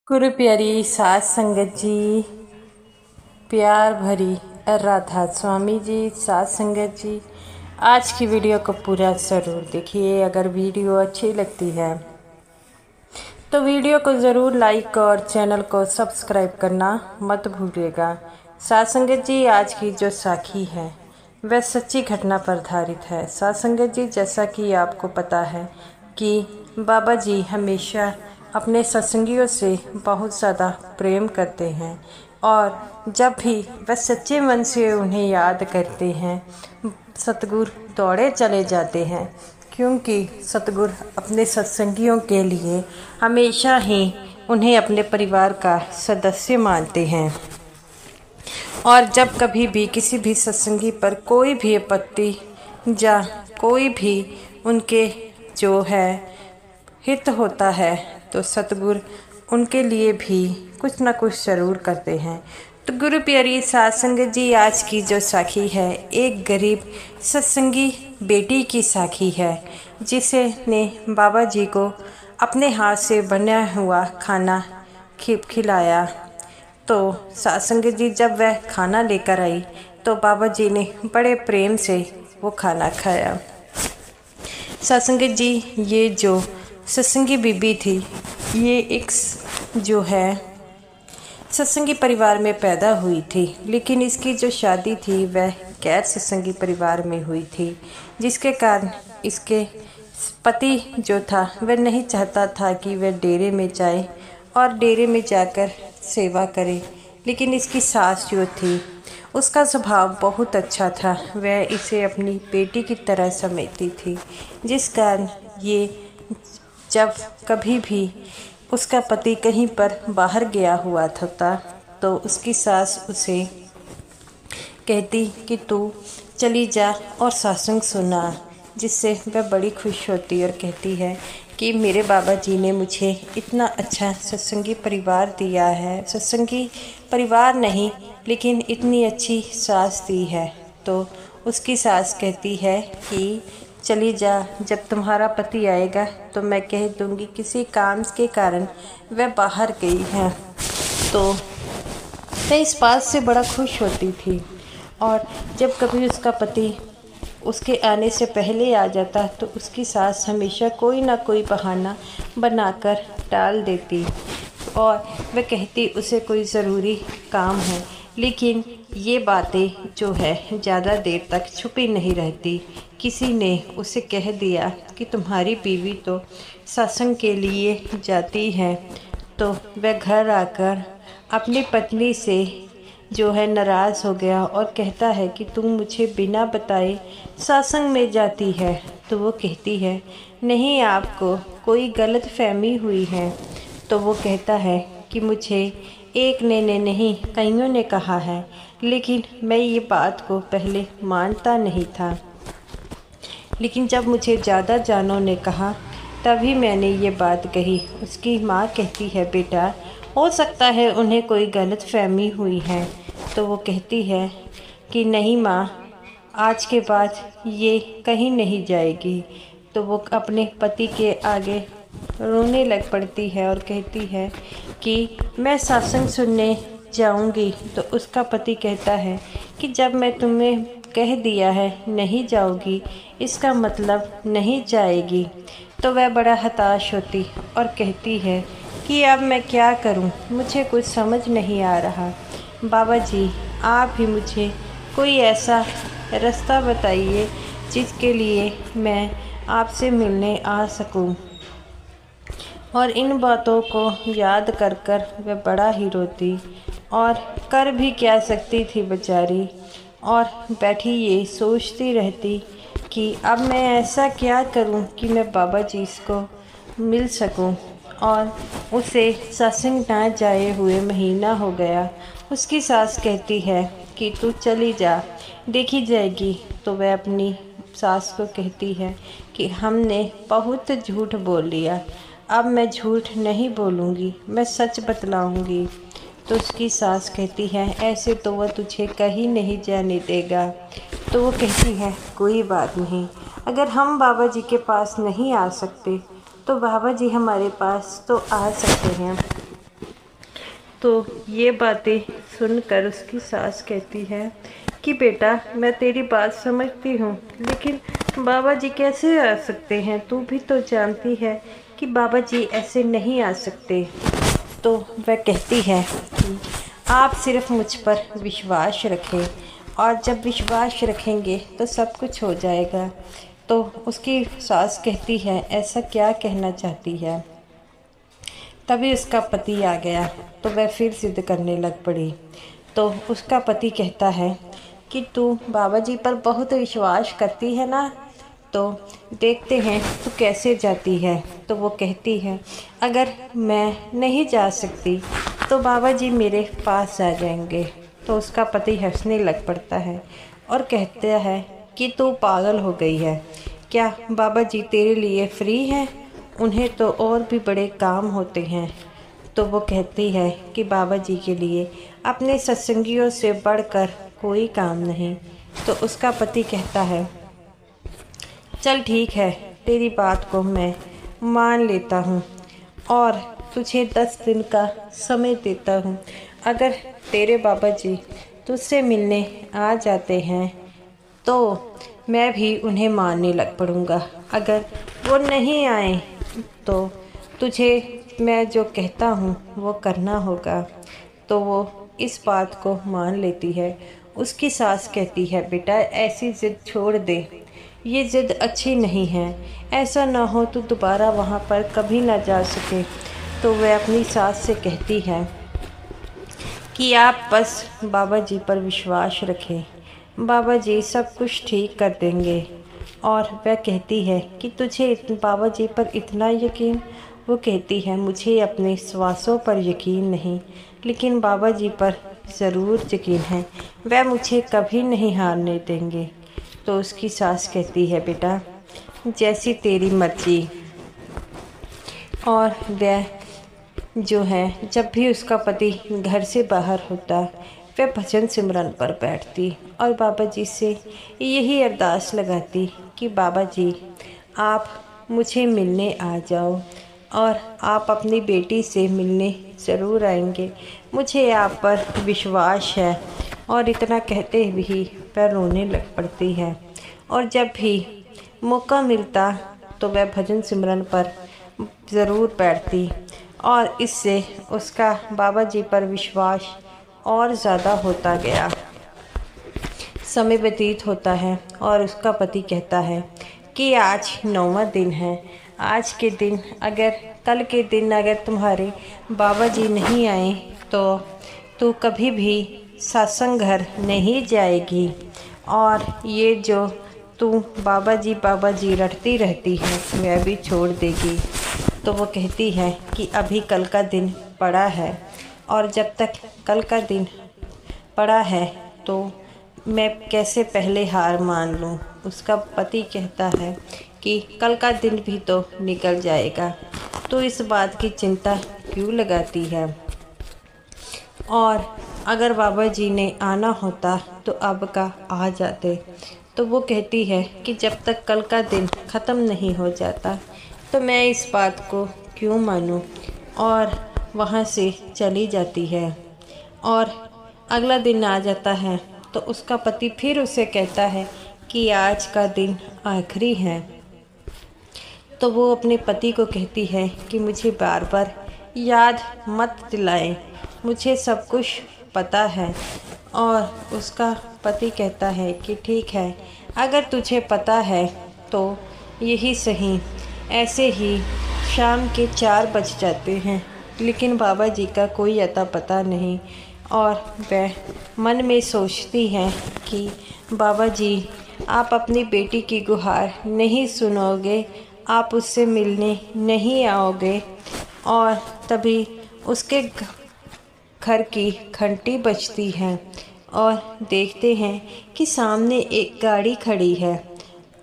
गुरु प्यारी साध संगत जी, प्यार भरी राधा स्वामी जी, साध संगत जी, आज की वीडियो को पूरा ज़रूर देखिए। अगर वीडियो अच्छी लगती है तो वीडियो को ज़रूर लाइक और चैनल को सब्सक्राइब करना मत भूलिएगा। साध संगत जी, आज की जो साखी है वह सच्ची घटना पर आधारित है। साध संगत जी, जैसा कि आपको पता है कि बाबा जी हमेशा अपने सत्संगियों से बहुत ज़्यादा प्रेम करते हैं और जब भी वह सच्चे मन से उन्हें याद करते हैं सतगुरु दौड़े चले जाते हैं, क्योंकि सतगुरु अपने सत्संगियों के लिए हमेशा ही उन्हें अपने परिवार का सदस्य मानते हैं। और जब कभी भी किसी भी सत्संगी पर कोई भी आपत्ति या कोई भी उनके जो है हित होता है तो सतगुरु उनके लिए भी कुछ ना कुछ ज़रूर करते हैं। तो गुरु प्यारी साध संगत जी, आज की जो साखी है एक गरीब सत्संगी बेटी की साखी है, जिसे ने बाबा जी को अपने हाथ से बना हुआ खाना खिलाया। तो साध संगत जी, जब वह खाना लेकर आई तो बाबा जी ने बड़े प्रेम से वो खाना खाया। साध संगत जी, ये जो सत्संगी बीबी थी ये एक जो है सत्संगी परिवार में पैदा हुई थी, लेकिन इसकी जो शादी थी वह गैर सत्संगी परिवार में हुई थी, जिसके कारण इसके पति जो था वह नहीं चाहता था कि वह डेरे में जाए और डेरे में जाकर सेवा करे। लेकिन इसकी सास जो थी उसका स्वभाव बहुत अच्छा था, वह इसे अपनी बेटी की तरह समझती थी, जिस कारण ये जब कभी भी उसका पति कहीं पर बाहर गया हुआ था तो उसकी सास उसे कहती कि तू चली जा और सत्संग सुना, जिससे वह बड़ी खुश होती और कहती है कि मेरे बाबा जी ने मुझे इतना अच्छा सत्संगी परिवार दिया है, सत्संगी परिवार नहीं लेकिन इतनी अच्छी सास दी है। तो उसकी सास कहती है कि चली जा, जब तुम्हारा पति आएगा तो मैं कह दूंगी किसी काम के कारण वह बाहर गई है। तो मैं इस बात से बड़ा खुश होती थी और जब कभी उसका पति उसके आने से पहले आ जाता तो उसकी सास हमेशा कोई ना कोई बहाना बनाकर टाल देती और वह कहती उसे कोई ज़रूरी काम है। लेकिन ये बातें जो है ज़्यादा देर तक छुपी नहीं रहती। किसी ने उसे कह दिया कि तुम्हारी बीवी तो सत्संग के लिए जाती है, तो वह घर आकर अपनी पत्नी से जो है नाराज़ हो गया और कहता है कि तुम मुझे बिना बताए सत्संग में जाती है। तो वो कहती है नहीं, आपको कोई गलत फहमी हुई है। तो वो कहता है कि मुझे एक ने नहीं कईयों ने कहा है, लेकिन मैं ये बात को पहले मानता नहीं था, लेकिन जब मुझे ज़्यादा जानों ने कहा तभी मैंने ये बात कही। उसकी माँ कहती है बेटा, हो सकता है उन्हें कोई गलत फहमी हुई है। तो वो कहती है कि नहीं माँ, आज के बाद ये कहीं नहीं जाएगी। तो वो अपने पति के आगे रोने लग पड़ती है और कहती है कि मैं सत्संग सुनने जाऊंगी। तो उसका पति कहता है कि जब मैं तुम्हें कह दिया है नहीं जाओगी, इसका मतलब नहीं जाएगी। तो वह बड़ा हताश होती और कहती है कि अब मैं क्या करूं, मुझे कुछ समझ नहीं आ रहा। बाबा जी, आप ही मुझे कोई ऐसा रास्ता बताइए जिसके लिए मैं आपसे मिलने आ सकूं। और इन बातों को याद कर कर वह बड़ा ही रोती और कर भी क्या सकती थी बेचारी, और बैठी ये सोचती रहती कि अब मैं ऐसा क्या करूं कि मैं बाबा जी को मिल सकूं। और उसे सत्संग ना जाए हुए महीना हो गया। उसकी सास कहती है कि तू चली जा, देखी जाएगी। तो वह अपनी सास को कहती है कि हमने बहुत झूठ बोल लिया, अब मैं झूठ नहीं बोलूँगी, मैं सच बतलाऊँगी। तो उसकी सास कहती है ऐसे तो वह तुझे कहीं नहीं जाने देगा। तो वो कहती है कोई बात नहीं, अगर हम बाबा जी के पास नहीं आ सकते तो बाबा जी हमारे पास तो आ सकते हैं। तो ये बातें सुनकर उसकी सास कहती है कि बेटा, मैं तेरी बात समझती हूँ, लेकिन बाबा जी कैसे आ सकते हैं? तू भी तो जानती है कि बाबा जी ऐसे नहीं आ सकते। तो वह कहती है कि आप सिर्फ मुझ पर विश्वास रखें, और जब विश्वास रखेंगे तो सब कुछ हो जाएगा। तो उसकी सास कहती है, ऐसा क्या कहना चाहती है? तभी उसका पति आ गया, तो वह फिर जिद करने लग पड़ी। तो उसका पति कहता है कि तू बाबा जी पर बहुत विश्वास करती है ना, तो देखते हैं तू कैसे जाती है। तो वो कहती है, अगर मैं नहीं जा सकती तो बाबा जी मेरे पास आ जाएंगे। तो उसका पति हंसने लग पड़ता है और कहता है कि तू पागल हो गई है क्या? बाबा जी तेरे लिए फ्री हैं, उन्हें तो और भी बड़े काम होते हैं। तो वो कहती है कि बाबा जी के लिए अपने सत्संगियों से बढ़कर कोई काम नहीं। तो उसका पति कहता है, चल ठीक है, तेरी बात को मैं मान लेता हूँ और तुझे 10 दिन का समय देता हूँ। अगर तेरे बाबा जी तुझसे मिलने आ जाते हैं तो मैं भी उन्हें मानने लग पड़ूँगा। अगर वो नहीं आए तो तुझे मैं जो कहता हूँ वो करना होगा। तो वो इस बात को मान लेती है। उसकी सास कहती है, बेटा ऐसी ज़िद छोड़ दे, ये ज़िद अच्छी नहीं है। ऐसा ना हो तो दोबारा वहाँ पर कभी ना जा सके। तो वह अपनी सास से कहती है कि आप बस बाबा जी पर विश्वास रखें, बाबा जी सब कुछ ठीक कर देंगे। और वह कहती है कि तुझे बाबा जी पर इतना यकीन? वो कहती है, मुझे अपने श्वासों पर यकीन नहीं, लेकिन बाबा जी पर ज़रूर यकीन है, वह मुझे कभी नहीं हारने देंगे। तो उसकी सास कहती है, बेटा जैसी तेरी मर्जी। और वह जो है, जब भी उसका पति घर से बाहर होता, वह भजन सिमरन पर बैठती और बाबा जी से यही अरदास लगाती कि बाबा जी आप मुझे मिलने आ जाओ, और आप अपनी बेटी से मिलने ज़रूर आएंगे, मुझे आप पर विश्वास है। और इतना कहते भी वह रोने लग पड़ती है। और जब भी मौका मिलता तो वह भजन सिमरन पर ज़रूर बैठती, और इससे उसका बाबा जी पर विश्वास और ज़्यादा होता गया। समय व्यतीत होता है और उसका पति कहता है कि आज 9वां दिन है, आज के दिन कल के दिन अगर तुम्हारे बाबा जी नहीं आए तो तू कभी भी सत्संग घर नहीं जाएगी, और ये जो तू बाबा जी रटती रहती है वह भी छोड़ देगी। तो वो कहती है कि अभी कल का दिन पड़ा है, और जब तक कल का दिन पड़ा है तो मैं कैसे पहले हार मान लूँ। उसका पति कहता है कि कल का दिन भी तो निकल जाएगा, तो इस बात की चिंता क्यों लगाती है? और अगर बाबा जी ने आना होता तो अब का आ जाते। तो वो कहती है कि जब तक कल का दिन ख़त्म नहीं हो जाता तो मैं इस बात को क्यों मानूं, और वहाँ से चली जाती है। और अगला दिन आ जाता है तो उसका पति फिर उसे कहता है कि आज का दिन आखिरी है। तो वो अपने पति को कहती है कि मुझे बार बार याद मत दिलाएं, मुझे सब कुछ पता है। और उसका पति कहता है कि ठीक है, अगर तुझे पता है तो यही सही। ऐसे ही शाम के 4 बज जाते हैं, लेकिन बाबा जी का कोई अता पता नहीं। और वह मन में सोचती हैं कि बाबा जी आप अपनी बेटी की गुहार नहीं सुनोगे, आप उससे मिलने नहीं आओगे। और तभी उसके घर की घंटी बजती है, और देखते हैं कि सामने एक गाड़ी खड़ी है,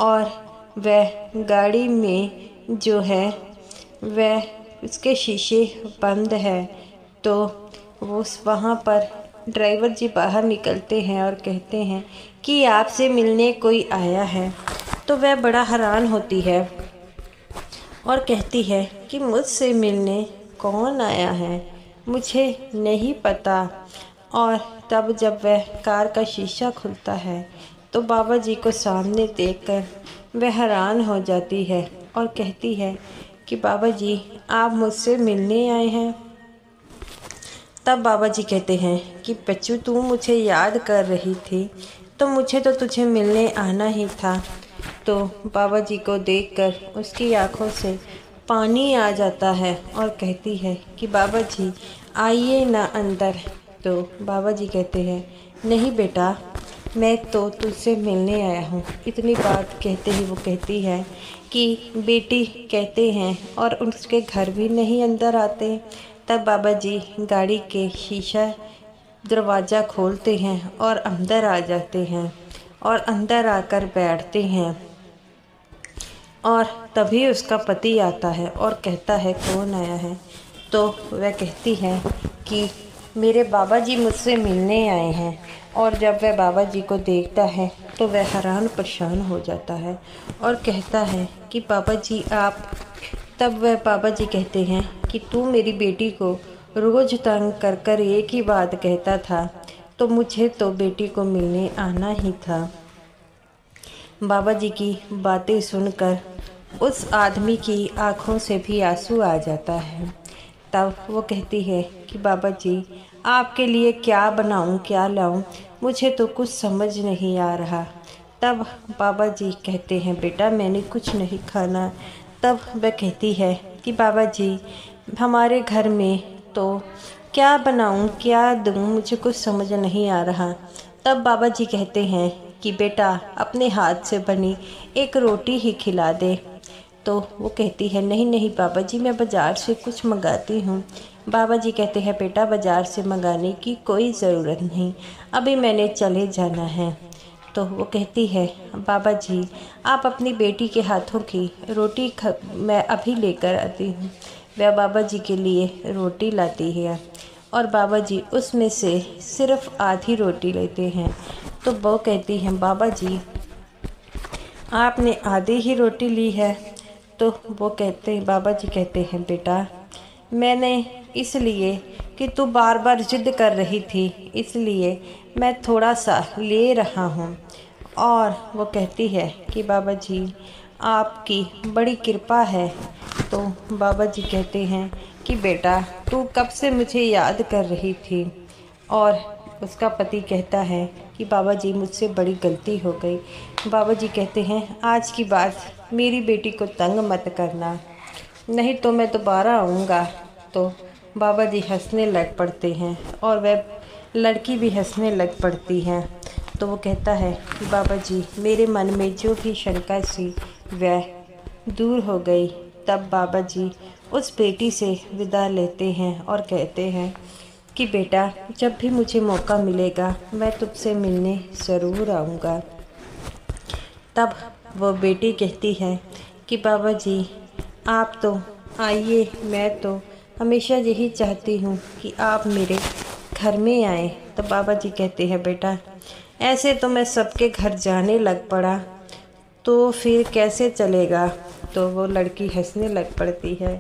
और वह गाड़ी में जो है वह उसके शीशे बंद है। तो वो वहाँ पर ड्राइवर जी बाहर निकलते हैं और कहते हैं कि आपसे मिलने कोई आया है। तो वह बड़ा हैरान होती है और कहती है कि मुझसे मिलने कौन आया है। मुझे नहीं पता। और तब जब वह कार का शीशा खुलता है तो बाबा जी को सामने देखकर वह हैरान हो जाती है और कहती है कि बाबा जी, आप मुझसे मिलने आए हैं। तब बाबा जी कहते हैं कि बच्चू, तू मुझे याद कर रही थी तो मुझे तो तुझे मिलने आना ही था। तो बाबा जी को देखकर उसकी आंखों से पानी आ जाता है और कहती है कि बाबा जी, आइए ना अंदर। तो बाबा जी कहते हैं, नहीं बेटा, मैं तो तुझसे मिलने आया हूँ। इतनी बात कहते ही वो कहती है कि बेटी कहते हैं और उसके घर भी नहीं अंदर आते। तब बाबा जी गाड़ी के शीशा दरवाज़ा खोलते हैं और अंदर आ जाते हैं और अंदर आकर बैठते हैं। और तभी उसका पति आता है और कहता है, कौन आया है? तो वह कहती है कि मेरे बाबा जी मुझसे मिलने आए हैं। और जब वह बाबा जी को देखता है तो वह हैरान परेशान हो जाता है और कहता है कि बाबा जी आप। तब वह बाबा जी कहते हैं कि तू मेरी बेटी को रोज़ तंग कर कर एक ही बात कहता था, तो मुझे तो बेटी को मिलने आना ही था। बाबा जी की बातें सुनकर उस आदमी की आंखों से भी आंसू आ जाता है। तब वो कहती है कि बाबा जी, आपके लिए क्या बनाऊं, क्या लाऊं, मुझे तो कुछ समझ नहीं आ रहा। तब बाबा जी कहते हैं, बेटा मैंने कुछ नहीं खाना। तब वह कहती है कि बाबा जी, हमारे घर में तो क्या बनाऊं, क्या दूं, मुझे कुछ समझ नहीं आ रहा। तब बाबा जी कहते हैं कि बेटा अपने हाथ से बनी एक रोटी ही खिला दे। तो वो कहती है, नहीं नहीं बाबा जी, मैं बाज़ार से कुछ मंगाती हूँ। बाबा जी कहते हैं, बेटा बाज़ार से मंगाने की कोई ज़रूरत नहीं, अभी मैंने चले जाना है। तो वो कहती है, बाबा जी आप अपनी बेटी के हाथों की रोटी मैं अभी लेकर आती हूँ। वह बाबा जी के लिए रोटी लाती है और बाबा जी उसमें से सिर्फ आधी रोटी लेते हैं। तो वो कहती हैं, बाबा जी आपने आधी ही रोटी ली है। तो वो कहते हैं, बाबा जी कहते हैं, बेटा मैंने इसलिए कि तू बार बार जिद कर रही थी, इसलिए मैं थोड़ा सा ले रहा हूँ। और वो कहती है कि बाबा जी आपकी बड़ी कृपा है। तो बाबा जी कहते हैं कि बेटा तू कब से मुझे याद कर रही थी। और उसका पति कहता है कि बाबा जी मुझसे बड़ी गलती हो गई। बाबा जी कहते हैं, आज की बात मेरी बेटी को तंग मत करना, नहीं तो मैं दोबारा आऊँगा। तो बाबा जी हंसने लग पड़ते हैं और वह लड़की भी हंसने लग पड़ती है। तो वो कहता है कि बाबा जी मेरे मन में जो भी शंका सी वह दूर हो गई। तब बाबा जी उस बेटी से विदा लेते हैं और कहते हैं कि बेटा जब भी मुझे मौका मिलेगा मैं तुझसे मिलने ज़रूर आऊँगा। तब वो बेटी कहती है कि बाबा जी आप तो आइए, मैं तो हमेशा यही चाहती हूँ कि आप मेरे घर में आए। तो बाबा जी कहते हैं, बेटा ऐसे तो मैं सबके घर जाने लग पड़ा तो फिर कैसे चलेगा। तो वो लड़की हंसने लग पड़ती है।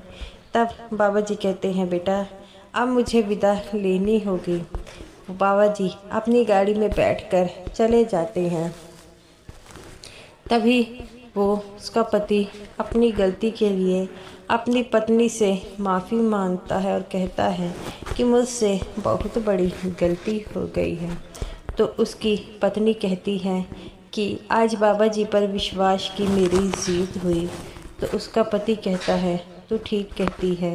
तब बाबा जी कहते हैं, बेटा अब मुझे विदा लेनी होगी। बाबा जी अपनी गाड़ी में बैठकर चले जाते हैं। तभी वो उसका पति अपनी गलती के लिए अपनी पत्नी से माफ़ी मांगता है और कहता है कि मुझसे बहुत बड़ी गलती हो गई है। तो उसकी पत्नी कहती है कि आज बाबा जी पर विश्वास की मेरी जीत हुई। तो उसका पति कहता है, तू ठीक कहती है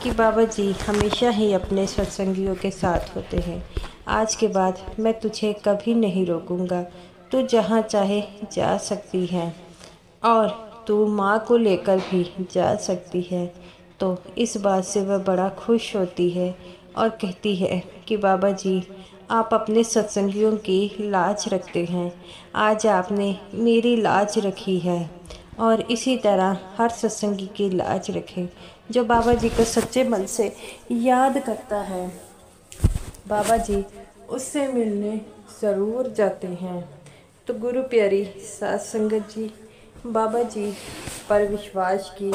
कि बाबा जी हमेशा ही अपने सत्संगियों के साथ होते हैं। आज के बाद मैं तुझे कभी नहीं रोकूंगा, तू जहाँ चाहे जा सकती है और तू माँ को लेकर भी जा सकती है। तो इस बात से वह बड़ा खुश होती है और कहती है कि बाबा जी आप अपने सत्संगियों की लाज रखते हैं, आज आपने मेरी लाज रखी है और इसी तरह हर सत्संगी की लाज रखें जो बाबा जी को सच्चे मन से याद करता है। बाबा जी उससे मिलने ज़रूर जाते हैं। तो गुरु प्यारी सात संगत जी, बाबा जी पर विश्वास की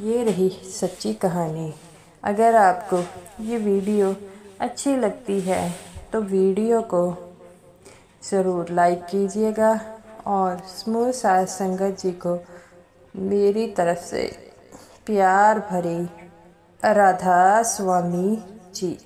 ये रही सच्ची कहानी। अगर आपको ये वीडियो अच्छी लगती है तो वीडियो को ज़रूर लाइक कीजिएगा और समूह साथ संगत जी को मेरी तरफ से प्यार भरी राधा स्वामी जी।